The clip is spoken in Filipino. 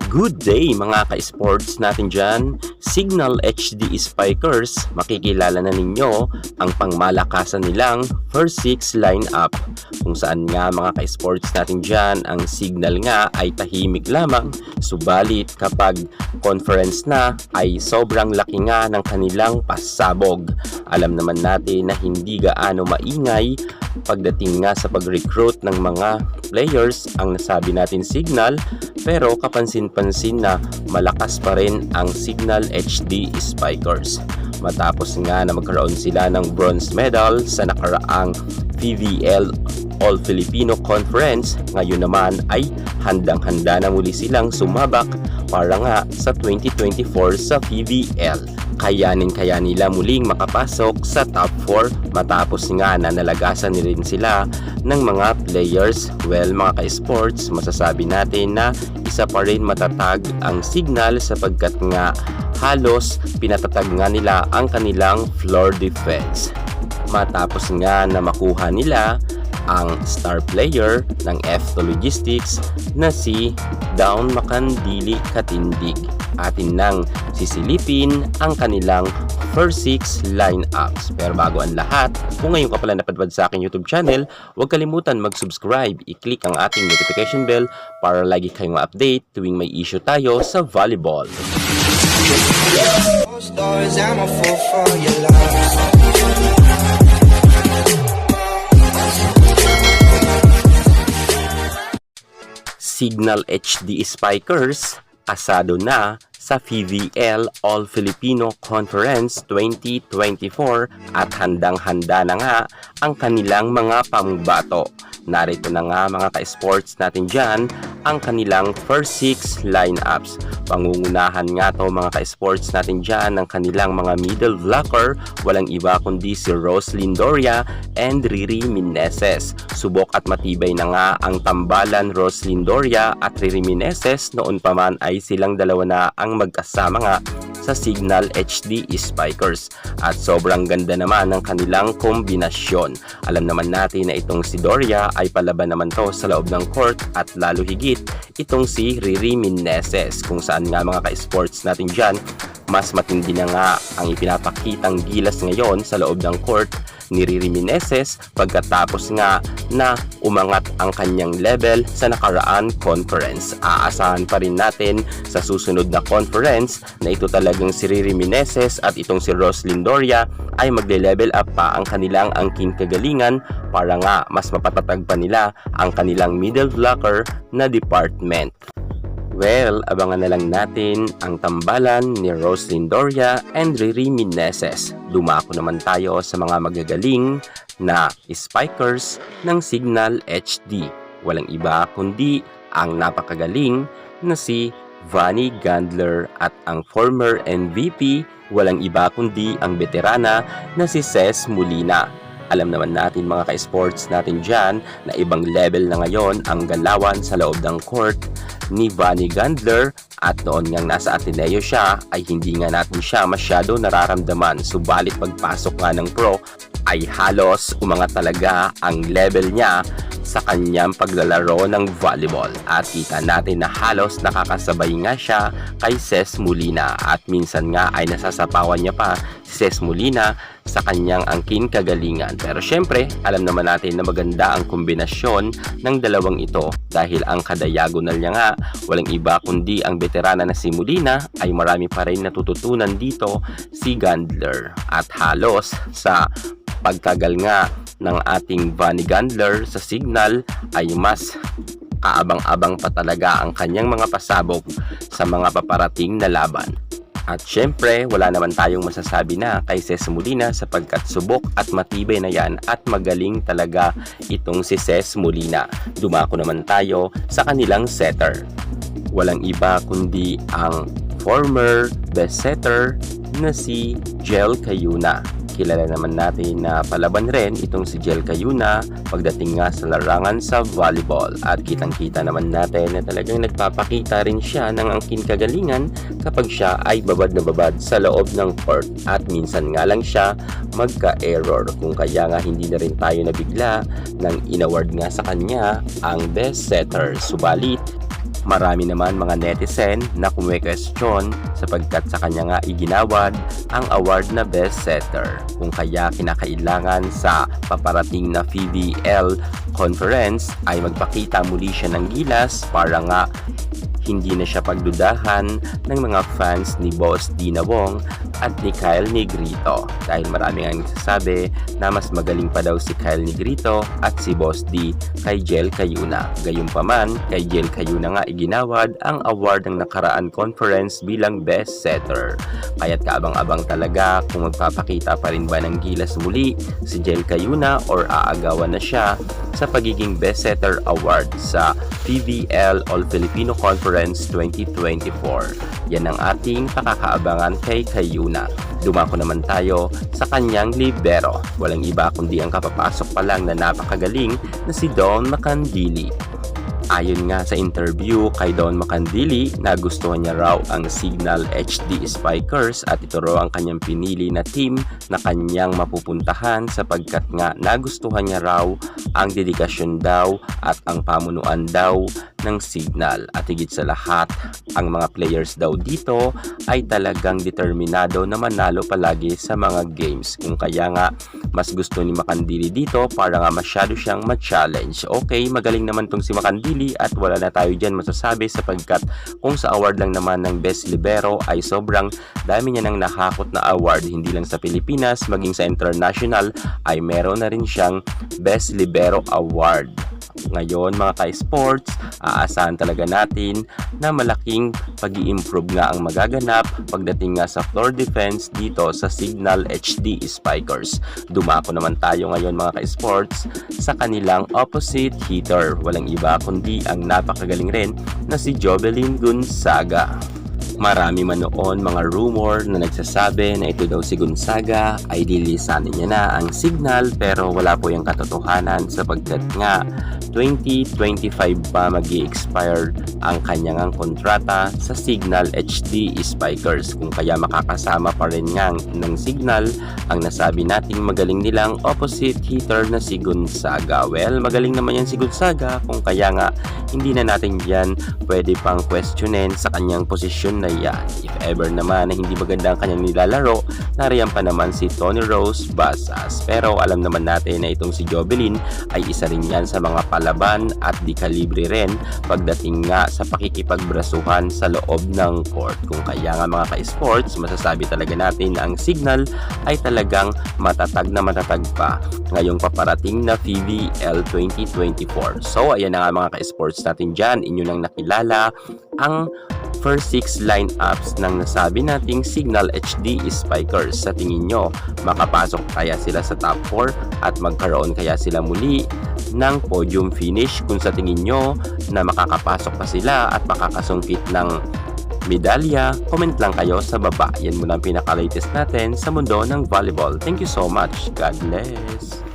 Good day mga ka-sports natin dyan. Signal HD Spikers, makikilala na ninyo ang pangmalakasan nilang first six lineup. Kung saan nga mga ka-sports natin dyan, ang Signal nga ay tahimik lamang. Subalit kapag conference na ay sobrang laki nga ng kanilang pasabog. Alam naman natin na hindi gaano maingay pagdating nga sa pag-recruit ng mga players ang nasabi natin Signal, pero kapansin-pansin na malakas pa rin ang Signal HD Spikers. Matapos nga na magkaroon sila ng bronze medal sa nakaraang PVL All Filipino Conference, ngayon naman ay handang-handa na muli silang sumabak para nga sa 2024 sa PVL. Kayanin nila muling makapasok sa top 4 matapos nga na nalagasan rin sila ng mga players. Well mga ka-sports, masasabi natin na isa pa rin matatag ang Signal sapagkat nga halos pinatatag nga nila ang kanilang floor defense. Matapos nga na makuha nila ang star player ng F2 Logistics na si Dawn Makandili Katindig. Atin nang sisilipin ang kanilang first six lineups. Pero bago ang lahat, kung ngayon ka pala napadpad sa aking YouTube channel, huwag kalimutan mag-subscribe, i-click ang ating notification bell para lagi kayong ma-update tuwing may issue tayo sa volleyball. Signal HD Spikers asado na sa PVL All Filipino Conference 2024 at handang-handa na nga ang kanilang mga pambato. Narito na nga mga ka-sports natin dyan ang kanilang first six lineups. Pangungunahan nga to mga ka-sports natin dyan ng kanilang mga middle blocker, walang iba kundi si Rose Lindoria and Riri Meneses. Subok at matibay na nga ang tambalan Rose Lindoria at Riri Meneses, noon pa man ay silang dalawa na ang magkasama nga sa Signal HD Spikers at sobrang ganda naman ng kanilang kombinasyon. Alam naman natin na itong si Doria ay palaban naman to sa loob ng court at lalo higit itong si Riri Meneses, kung saan nga mga ka-sports natin dyan mas matindi na nga ang ipinapakitang gilas ngayon sa loob ng court ni Riri Meneses pagkatapos nga na umangat ang kanyang level sa nakaraan conference. Aasahan pa rin natin sa susunod na conference na ito talagang si Riri Meneses at itong si Rose Lindoria ay magle-level up pa ang kanilang angking kagalingan para nga mas mapatatag pa nila ang kanilang middle blocker na department. Well, abangan na lang natin ang tambalan ni Rose Lindoria and Riri Meneses. Dumako naman tayo sa mga magagaling na spikers ng Signal HD. Walang iba kundi ang napakagaling na si Vani Gandler at ang former MVP, walang iba kundi ang veterana na si Ces Molina. Alam naman natin mga ka-sports natin dyan na ibang level na ngayon ang galawan sa loob ng court ni Vani Gandler at noon ngang nasa Ateneo siya ay hindi nga natin siya masyado nararamdaman, subalit pagpasok nga ng pro ay halos umangat talaga ang level niya sa kanyang paglalaro ng volleyball at kita natin na halos nakakasabay nga siya kay Ces Molina at minsan nga ay nasasapawan niya pa si Ces Molina sa kanyang angkin kagalingan. Pero syempre alam naman natin na maganda ang kombinasyon ng dalawang ito dahil ang kada-diagonal niya nga walang iba kundi ang veterana na si Molina ay marami pa rin natututunan dito si Gandler at halos sa pagtagal nga ng ating Vani Gandler sa Signal ay mas aabang-abang pa talaga ang kanyang mga pasabog sa mga paparating na laban. At syempre, wala naman tayong masasabi na kay Ces Molina sapagkat subok at matibay na yan at magaling talaga itong si Ces Molina. Dumako naman tayo sa kanilang setter. Walang iba kundi ang former best setter na si Jel Cayuna. Kilala naman natin na palaban rin itong si Jel Cayuna pagdating nga sa larangan sa volleyball at kitang-kita naman natin na talagang nagpapakita rin siya ng angkin kagalingan kapag siya ay babad na babad sa loob ng court at minsan nga lang siya magka-error, kung kaya nga hindi na rin tayo nabigla nang inaward nga sa kanya ang best setter. Subalit Marami naman mga netizen na kumwestiyon sapagkat sa kanya nga iginawad ang award na best setter. Kung kaya kinakailangan sa paparating na PVL conference ay magpakita muli siya ng gilas para nga hindi na siya pagdudahan ng mga fans ni Boss Dina Wong at ni Kyle Negrito dahil marami nga nagsasabi na mas magaling pa daw si Kyle Negrito at si Boss D kay Jel Cayuna. Gayunpaman, kay Jel Cayuna nga iginawad ang award ng nakaraan conference bilang best setter. Kaya't kaabang-abang talaga kung magpapakita pa rin ba ng gilas muli si Jel Cayuna or aagawan na siya sa pagiging best setter award sa PVL All Filipino Conference 2024. Yan ang ating pakakaabangan kay Cayuna. Dumako naman tayo sa kanyang libero. Walang iba kundi ang kapapasok pa lang na napakagaling na si Don Macandili. Ayon nga sa interview kay Don Macandili, nagustuhan niya raw ang Signal HD Spikers at ito raw ang kanyang pinili na team na kanyang mapupuntahan sapagkat nga nagustuhan niya raw ang dedikasyon daw at ang pamunuan daw ng Signal. At higit sa lahat, ang mga players daw dito ay talagang determinado na manalo palagi sa mga games. Kung kaya nga mas gusto ni Macandili dito para nga masyado siyang ma-challenge. Okay, magaling naman tong si Macandili at wala na tayo dyan masasabi sapagkat kung sa award lang naman ng Best Libero ay sobrang dami niya nang nakakot na award hindi lang sa Pilipinas maging sa international ay meron na rin siyang Best Libero Award. Ngayon mga ka-sports, aasahan talaga natin na malaking pag-i-improve nga ang magaganap pagdating nga sa floor defense dito sa Signal HD Spikers. Dumako naman tayo ngayon mga ka-sports sa kanilang opposite hitter. Walang iba kundi ang napakagaling rin na si Jovelyn Gonzaga. Marami man noon mga rumor na nagsasabi na ito daw si Gonzaga ay lilisanin niya na ang Signal pero wala po yung katotohanan sapagkat nga 2025 pa mag-i-expire ang kanyang kontrata sa Signal HD Spikers. Kung kaya makakasama pa rin nga ng Signal ang nasabi nating magaling nilang opposite hitter na si Gonzaga. Well, magaling naman yan si Gonzaga kung kaya nga hindi na natin yan pwede pang questionin sa kanyang posisyon na yan. If ever naman na hindi maganda ang kanyang nilalaro, nariyan pa naman si Tony Rose Basas. Pero alam naman natin na itong si Jovelyn ay isa rin yan sa mga palaban at di kalibre rin pagdating nga sa pakikipagbrasuhan sa loob ng court. Kung kaya nga mga ka-sports, masasabi talaga natin na ang Signal ay talagang matatag na matatag pa ngayong paparating na PVL 2024. So ayan na nga mga ka-sports natin dyan, inyo nang nakilala ang first 6 lineups ng nasabi nating Signal HD Spikers. Sa tingin nyo, makapasok kaya sila sa top 4 at magkaroon kaya sila muli ng podium finish? Kung sa tingin nyo na makakapasok pa sila at makakasungkit ng medalya, comment lang kayo sa baba. Yan muna ang pinaka-latest natin sa mundo ng volleyball. Thank you so much. God bless.